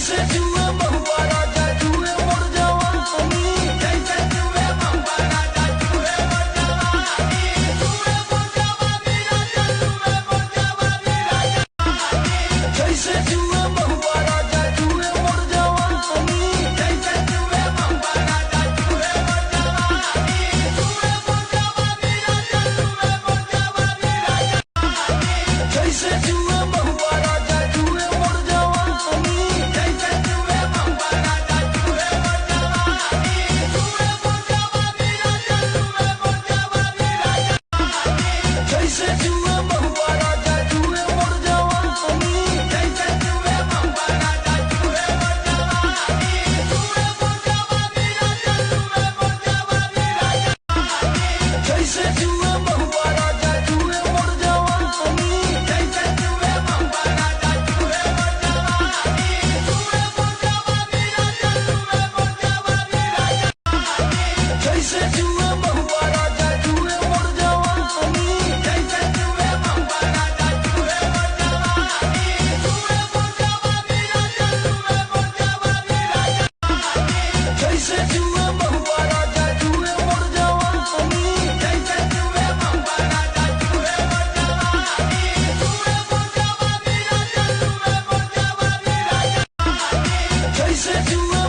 जैसे जुए महुआ राजा जुए मोर जवानी, जैसे जुए महुआ राजा जुए मोर जवानी, जुए मोर जवानी राजा जुए मोर जवानी राजा, जैसे जुए महुआ राजा जुए मोर जवानी, जैसे जुए महुआ राजा जुए मोर जवानी, जुए मोर जवानी राजा जुए मोर जवानी राजा, जैसे जुए महुआ राजा जुए मोर जवानी, जैसे जुए महुआ राजा जुए मोर जवानी, जुए मोर जवानी राजा जुए मोर जवानी राजा, जैसे जुए महुआ राजा जुए मोर जवानी, जैसे जुए महुआ राजा जुए मोर जवानी, जुए मोर जवानी राजा जुए मोर जवानी राजा, जैसे जुए महुआ राजा जुए मोर जवानी, जैसे जुए महुआ राजा जुए मोर जवानी, जुए मोर जवानी राजा जुए मोर जवानी राजा, जैसे जुए महुआ राजा जुए मोर जवानी, जैसे जुए महुआ राजा जुए मोर जवानी, जुए मोर जवानी राजा जुए मोर जवानी राजा, जैसे जुए महुआ राजा जुए मोर जवानी, जैसे जुए महुआ राजा जुए मोर जवानी, जुए मोर जवानी राजा जुए मोर जवानी राजा, जैसे जुए